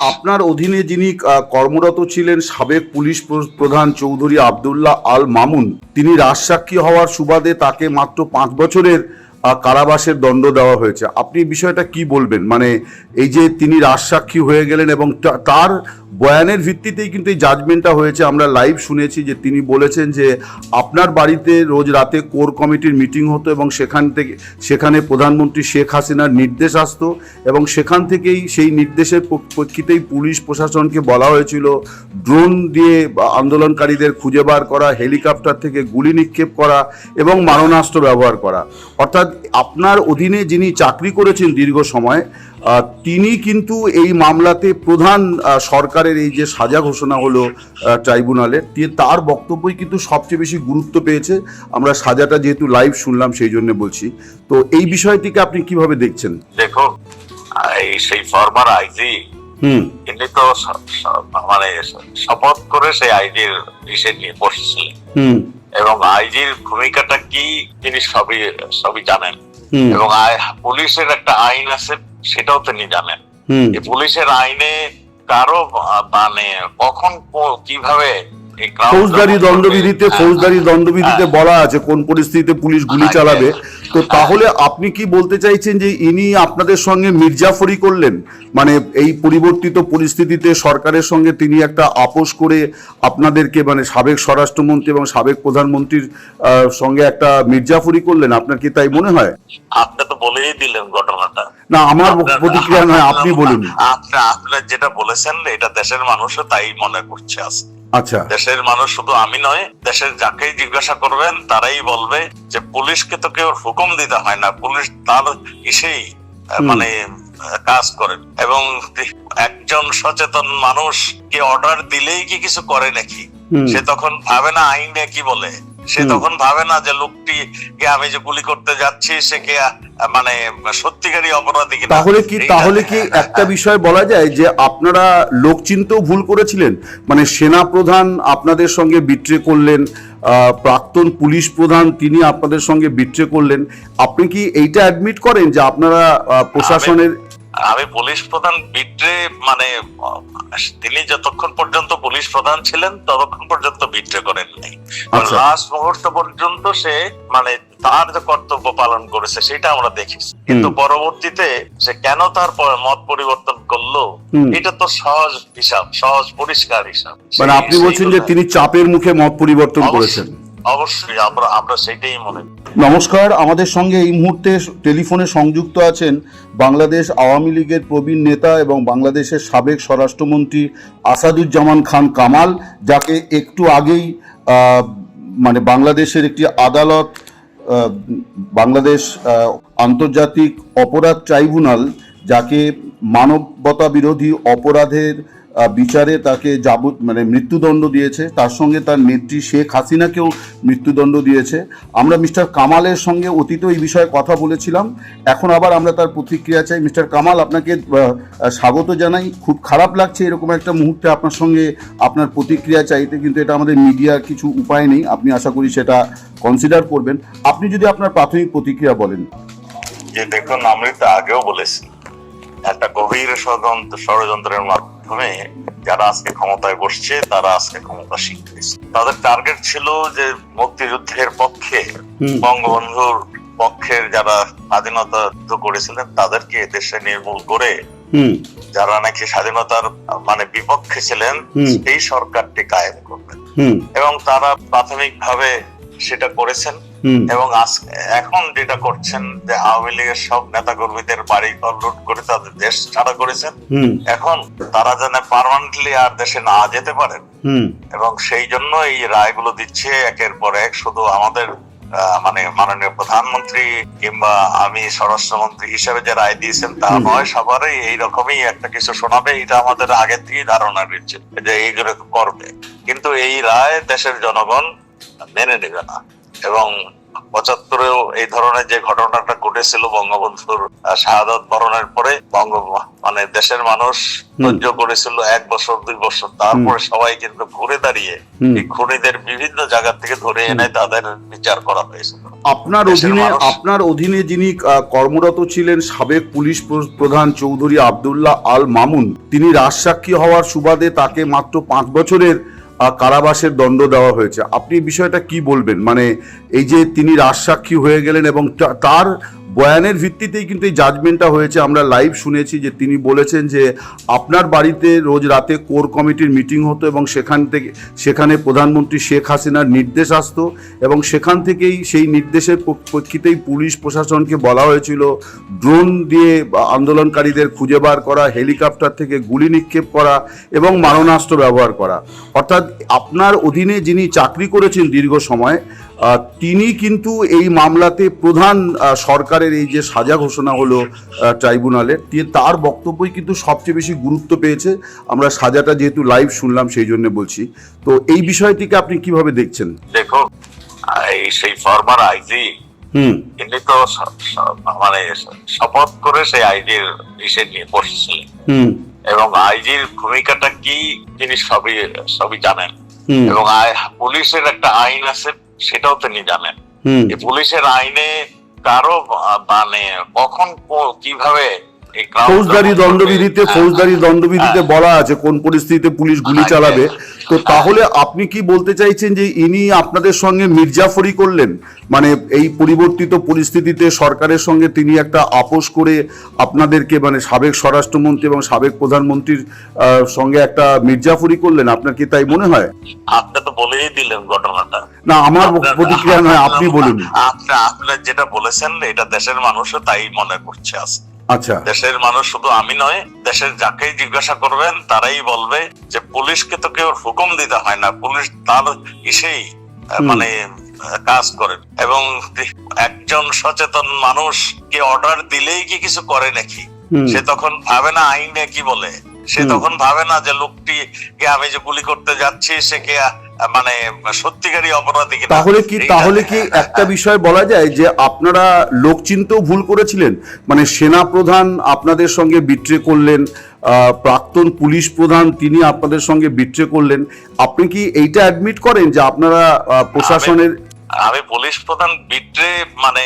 আপনার অধীনে যিনি কর্মরত ছিলেন সাবেক পুলিশ প্রধান চৌধুরী আব্দুল্লাহ আল মামুন, তিনি রাজসাক্ষী হওয়ার সুবাদে তাকে মাত্র 5 বছরের কারাবাসের দণ্ড দেওয়া হয়েছে। আপনি বিষয়টা কি বলবেন? মানে এই যে তিনি রাজসাক্ষী হয়ে গেলেন এবং তার বয়ানের ভিত্তিতেই কিন্তু এই জাজমেন্টটা হয়েছে। আমরা লাইভ শুনেছি যে তিনি বলেছেন যে আপনার বাড়িতে রোজ রাতে কোর কমিটির মিটিং হতো এবং সেখানে প্রধানমন্ত্রী শেখ হাসিনার নির্দেশ আসতো এবং সেখান থেকেই সেই নির্দেশের প্রেক্ষিতেই পুলিশ প্রশাসনকে বলা হয়েছিল ড্রোন দিয়ে আন্দোলনকারীদের খুঁজে বার করা, হেলিকপ্টার থেকে গুলি নিক্ষেপ করা এবং মারণাস্ত্র ব্যবহার করা। অর্থাৎ আপনার অধীনে যিনি চাকরি করেছেন দীর্ঘ সময়, তিনি কিন্তু এই মামলাতে প্রধান সরকারের এই যে সাজা ঘোষণা হলো ট্রাইব্যুনালের, তার বক্তব্যই কিন্তু সবচেয়ে বেশি গুরুত্ব পেয়েছে। আমরা সাজাটা যেহেতু লাইভ শুনলাম সেই জন্য বলছি। তো এই বিষয়টিকে আপনি কিভাবে দেখছেন? দেখো, এই সেই ফরমার আইজি তিনি তো মানে শপথ করে সেই আইজির বিষয় নিয়ে বসেছিলেন এবং আইজির ভূমিকাটা কি তিনি সবই জানেন এবং পুলিশের একটা আইন আছে সেটাও তিনি জানেন। এই পুলিশের আইনে কারো মানে কখন কিভাবে ফৌজদারি দণ্ডবিধিতে বলা আছে কোন পরিস্থিতিতে পুলিশ গুলি চালাবে। তো তাহলে আপনি কি বলতে চাইছেন যে ইনি আপনাদের সঙ্গে মির্জাফরি করলেন? মানে এই পরিবর্তিত পরিস্থিতিতে সরকারের সঙ্গে তিনি একটা আপোষ করে আপনাদেরকে, মানে সাবেক স্বরাষ্ট্রমন্ত্রী এবং সাবেক প্রধানমন্ত্রীর সঙ্গে একটা মির্জাফরি করলেন? আপনার কি তাই মনে হয়? আপনি তো বলেই দিলেন ঘটনাটা। না, আমার প্রতিক্রিয়া নয়, আপনি বলুন। আপনার যেটা বলেছেন এটা দেশের মানুষও তাই মনে করছে আছে। আচ্ছা, দেশের মানুষ শুধু আমি নয়, দেশের যাকেই জিজ্ঞাসা করবেন তারাই বলবে যে পুলিশকে তো কেউ হুকুম দিতে হয় না, পুলিশ তার ইসেই মানে কাজ করেন। এবং একজন সচেতন মানুষ কে অর্ডার দিলেই কি কিছু করে নাকি? সে তখন ভাবে না আইনে কি বলে, সে তখন ভাবে না যে লোকটিকে আমি যে গুলি করতে যাচ্ছি সে কে মানে সত্যিকারই অপরাধী কিনা। তাহলে কি একটা বিষয় বলা যায় যে আপনারা লোক চিনতেও ভুল করেছিলেন? মানে সেনা প্রধান আপনাদের সঙ্গে বিট্রে করলেন, প্রাক্তন পুলিশ প্রধান তিনি আপনাদের সঙ্গে বিট্রে করলেন। আপনি কি এইটা অ্যাডমিট করেন যে আপনারা প্রশাসনের? আমি পুলিশ প্রধান বিট্রে মানে তিনি যতক্ষণ পর্যন্ত পুলিশ প্রধান ছিলেন ততক্ষণ পর্যন্ত বিট্রে করেন নাই। লাস্ট মুহূর্ত পর্যন্ত সে মানে তার যে কর্তব্য পালন করেছে সেটা আমরা দেখেছি। কিন্তু পরবর্তীতে সে কেন তার মত পরিবর্তন করলো এটা তো সহজ পরিষ্কার হিসাব। মানে আপনি বলছেন যে তিনি চাপের মুখে মত পরিবর্তন করেছেন? অবশ্যই আমরা সেটাই মনে করি। নমস্কার, আমাদের সঙ্গে এই মুহূর্তে টেলিফোনে সংযুক্ত আছেন বাংলাদেশ আওয়ামী লীগের প্রবীণ নেতা এবং বাংলাদেশের সাবেক স্বরাষ্ট্রমন্ত্রী আসাদুজ্জামান খান কামাল, যাকে একটু আগেই মানে বাংলাদেশের একটি আদালত, বাংলাদেশ আন্তর্জাতিক অপরাধ ট্রাইব্যুনাল, যাকে মানবতা বিরোধী অপরাধের বিচারে তাকে মানে মৃত্যুদণ্ড দিয়েছে, তার সঙ্গে তার নেত্রী শেখ হাসিনাকেও মৃত্যুদণ্ড দিয়েছে। আমরা মিস্টার কামালের সঙ্গে অতীত এই বিষয়ে কথা বলেছিলাম, এখন আবার আমরা তার প্রতিক্রিয়া চাই। মিস্টার কামাল, আপনাকে স্বাগত জানাই। খুব খারাপ লাগছে এরকম একটা মুহূর্তে আপনার সঙ্গে আপনার প্রতিক্রিয়া চাইতে, কিন্তু এটা আমাদের মিডিয়ার কিছু উপায় নেই। আপনি আশা করি সেটা কনসিডার করবেন। আপনি যদি আপনার প্রাথমিক প্রতিক্রিয়া বলেন। যে দেখুন, আমি তো আগেও বলেছি একটা গভীর ষড়যন্ত্রের মাধ্যমে যারা আজকে ক্ষমতায় বসছে তারা আজকে ক্ষমতা শিখতেছে। তাদের টার্গেট ছিল যে মুক্তিযুদ্ধের পক্ষে, বঙ্গবন্ধুর পক্ষের যারা স্বাধীনতা যুদ্ধ করেছিলেন তাদেরকে দেশে নির্মূল করে যারা নাকি স্বাধীনতার মানে বিপক্ষে ছিলেন সেই সরকারটি কায়েম করবেন এবং তারা প্রাথমিকভাবে সেটা করেছেন। এবং এখন যেটা করছেন যে আওয়ামী লীগের সব নেতা কর্মীদের বাড়ি ঘর লুট করে তাদের দেশ ছাড়া করেছেন। এখন তারা যেন পার্মানেন্টলি আর দেশে না যেতে পারেন এবং সেই জন্য এই রায়গুলো দিচ্ছে একের পর এক। শুধু আমাদের মানে মাননীয় প্রধানমন্ত্রী কিংবা আমি স্বরাষ্ট্রমন্ত্রী হিসেবে যে রায় দিয়েছেন তা নয়, সবারই এইরকমই একটা কিছু শোনাবে, এটা আমাদের আগে থেকে ধারণা রয়েছে যে এইগুলো করবে। কিন্তু এই রায় দেশের জনগণ মেনে নেবে না এবং 75-এও এই ধরনের যে ঘটনাটা ঘটেছিল বঙ্গবন্ধুর শাহাদাত বরণের পরে মানে দেশের মানুষ সহ্য করেছিল 1 বছর 2 বছর, তারপরে সবাই কিন্তু ঘুরে দাঁড়িয়ে এই খুনিদের বিভিন্ন জায়গা থেকে ধরে এনে তাদের বিচার করা হয়েছিল। আপনার অধীনে যিনি কর্মরত ছিলেন সাবেক পুলিশ প্রধান চৌধুরী আব্দুল্লাহ আল মামুন, তিনি রাজসাক্ষী হওয়ার সুবাদে তাকে মাত্র 5 বছরের কারাবাসের দণ্ড দেওয়া হয়েছে। আপনি বিষয়টা কি বলবেন? মানে এই যে তিনি রাজসাক্ষী হয়ে গেলেন এবং তার বয়ানের ভিত্তিতেই কিন্তু এই জাজমেন্টটা হয়েছে। আমরা লাইভ শুনেছি যে তিনি বলেছেন যে আপনার বাড়িতে রোজ রাতে কোর কমিটির মিটিং হতো এবং সেখানে প্রধানমন্ত্রী শেখ হাসিনার নির্দেশ আসতো এবং সেখান থেকেই সেই নির্দেশের প্রেক্ষিতেই পুলিশ প্রশাসনকে বলা হয়েছিল ড্রোন দিয়ে আন্দোলনকারীদের খুঁজে বার করা, হেলিকপ্টার থেকে গুলি নিক্ষেপ করা এবং মারণাস্ত্র ব্যবহার করা। অর্থাৎ আপনার অধীনে যিনি চাকরি করেছেন দীর্ঘ সময়, তিনি কিন্তু এই মামলাতে প্রধান সরকারের এই যে সাজা ঘোষণা হলো ট্রাইব্যুনালের, তার বক্তব্যই কিন্তু সবচেয়ে বেশি গুরুত্ব পেয়েছে। আমরা সাজাটা যেহেতু লাইভ শুনলাম সেই জন্য বলছি। তো এই বিষয়টিকে আপনি কিভাবে দেখছেন? দেখো, এই সেই ফরমার আইজি তিনি তো মানে শপথ করে সেই আইজির বিষয় নিয়ে বসেছিলেন এবং আইজির ভূমিকাটা কি তিনি সবই জানেন এবং পুলিশের একটা আইন আছে সেটাও তিনি জানেন। পুলিশের আইনে কারো মানে কখন কিভাবে ফৌজদারি দণ্ডবিধিতে বলা আছে কোন পরিস্থিতিতে পুলিশ গুলি চালাবে। তো তাহলে আপনি কি বলতে চাইছেন যে ইনি আপনাদের সঙ্গে মির্জাফরি করলেন? মানে এই পরিবর্তিত পরিস্থিতিতে সরকারের সঙ্গে তিনি একটা আপোষ করে আপনাদেরকে, মানে সাবেক স্বরাষ্ট্রমন্ত্রী এবং সাবেক প্রধানমন্ত্রীর সঙ্গে একটা মির্জাফরি করলেন? আপনার কি তাই মনে হয়? আপনি তো বলেই দিলেন ঘটনাটা। না, আমার প্রতিক্রিয়া নয়, আপনি বলুন। আপনি যেটা বলেছেন এটা দেশের মানুষও তাই মনে করছে আছে। আচ্ছা, দেশের মানুষ শুধু আমি নয়, দেশের যাকেই জিজ্ঞাসা করবেন তারাই বলবে যে পুলিশকে তো কেউ হুকুম দিতে হয় না, পুলিশ তার ইসেই মানে কাজ করে। এবং একজন সচেতন মানুষকে অর্ডার দিলেই কি কিছু করে নাকি? সে তখন ভাবে না আইনে কি বলে, সে তখন ভাবে না যে লোকটিকে আমি যে গুলি করতে যাচ্ছি সে কে মানে সত্যিকারই অপরাধী কিনা। তাহলে কি একটা বিষয় বলা যায় যে আপনারা লোক চিনতেও ভুল করেছিলেন? মানে সেনা প্রধান আপনাদের সঙ্গে বিট্রে করলেন, প্রাক্তন পুলিশ প্রধান তিনি আপনাদের সঙ্গে বিট্রে করলেন। আপনি কি এইটা অ্যাডমিট করেন যে আপনারা প্রশাসনের? আমি পুলিশ প্রধান বিট্রে মানে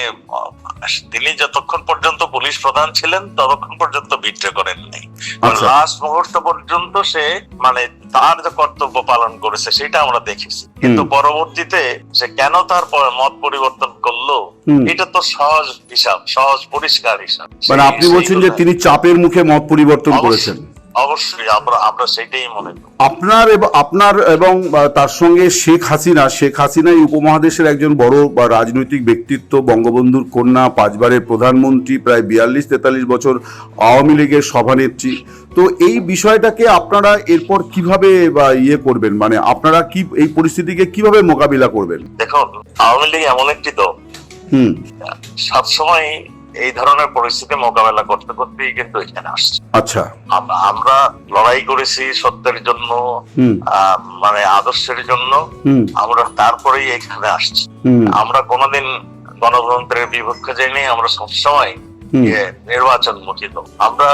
তিনি যতক্ষণ পর্যন্ত পুলিশ প্রধান ছিলেন ততক্ষণ পর্যন্ত বিট্রে করেন নাই। লাস্ট মুহূর্ত পর্যন্ত সে মানে তার যে কর্তব্য পালন করেছে সেটা আমরা দেখেছি, কিন্তু পরবর্তীতে সে কেন তার মত পরিবর্তন করলো এটা তো সহজ পরিষ্কার হিসাব। মানে আপনি বলছেন যে তিনি চাপের মুখে মত পরিবর্তন করেছেন? অবশ্যই আমরা সেটাই মনে করি। আপনার এবং তার সঙ্গে শেখ হাসিনা উপমহাদেশের একজন বড় রাজনৈতিক ব্যক্তিত্ব, বঙ্গবন্ধুর কন্যা, 5 বারের প্রধানমন্ত্রী, প্রায় 42-43 বছর আওয়ামী লীগের সভানেত্রী। তো এই বিষয়টাকে আপনারা এরপর কিভাবে করবেন? মানে আপনারা কি এই পরিস্থিতিকে কিভাবে মোকাবিলা করবেন? দেখুন, আওয়ামী লীগ এমন একটি দল সবসময় এই ধরনের পরিস্থিতি মোকাবেলা করতে করতেই কিন্তু এখানে আসছে। আচ্ছা, আমরা লড়াই করেছি সত্যের জন্য, মানে আদর্শের জন্য, আমরা তারপরেই এখানে আসছি। আমরা কোনোদিন গণতন্ত্রের বিপক্ষে যাইনি, আমরা সবসময় নির্বাচনমুখী দল। আমরা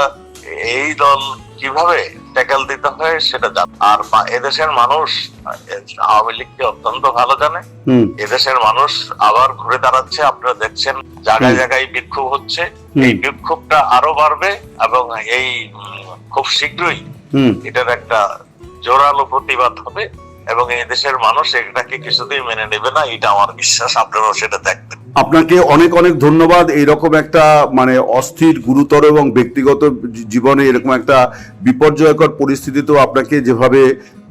এই দল কিভাবে ট্যাকেল দিতে হয় সেটা জানে, আর এদেশের মানুষ আওয়ামী লীগকে অত্যন্ত ভালো জানে। এদেশের মানুষ আবার ঘুরে দাঁড়াচ্ছে, আপনারা দেখছেন জায়গায় জায়গায় বিক্ষোভ হচ্ছে। এই বিক্ষোভটা আরো বাড়বে এবং এই খুব শীঘ্রই এটার একটা জোরালো প্রতিবাদ হবে এবং এই দেশের মানুষ এটাকে কিছুতেই মেনে নেবে না, এটা আমার বিশ্বাস। আপনারাও সেটা দেখবেন। আপনাকে অনেক অনেক ধন্যবাদ। এইরকম একটা মানে অস্থির, গুরুতর এবং ব্যক্তিগত জীবনে এরকম একটা বিপর্যয়কর পরিস্থিতিতেও আপনাকে যেভাবে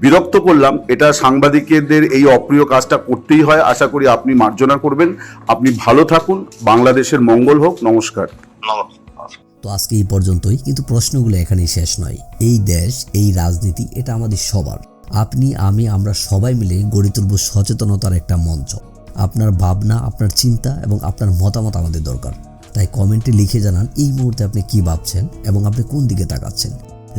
বিরক্ত করলাম, এটা সাংবাদিকদের এই অপ্রিয় কাজটা করতেই হয়। আশা করি আপনি মার্জনা করবেন। আপনি ভালো থাকুন, বাংলাদেশের মঙ্গল হোক। নমস্কার। তো আজকে এই পর্যন্তই, কিন্তু প্রশ্নগুলো এখানেই শেষ নয়। এই দেশ, এই রাজনীতি, এটা আমাদের সবার। আপনি, আমি, আমরা সবাই মিলে গড়ে তুলব সচেতনতার একটা মঞ্চ। আপনার ভাবনা, আপনার চিন্তা এবং আপনার মতামত আমাদের দরকার। তাই কমেন্টে লিখে জানান এই মুহূর্তে আপনি কি ভাবছেন এবং আপনি কোন দিকে তাকাচ্ছেন।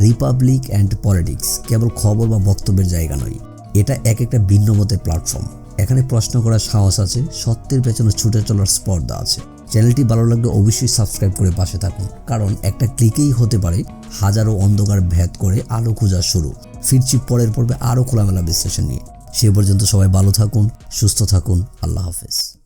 রিপাবলিক অ্যান্ড পলিটিক্স কেবল খবর বা বক্তব্যের জায়গা নয়, এটা এক একটা ভিন্ন মতের প্ল্যাটফর্ম। এখানে প্রশ্ন করার সাহস আছে, সত্যের পেছনে ছুটে চলার স্পর্ধা আছে। চ্যানেলটি ভালো লাগলে অবশ্যই সাবস্ক্রাইব করে পাশে থাকুন, কারণ একটা ক্লিকেই হতে পারে হাজারো অন্ধকার ভেদ করে আলো খোঁজা শুরু। ফিরছি পরের পর্বে আরও খোলামেলা বিশ্লেষণ নিয়ে। সে পর্যন্ত সবাই ভালো থাকুন, সুস্থ থাকুন। আল্লাহ হাফেজ।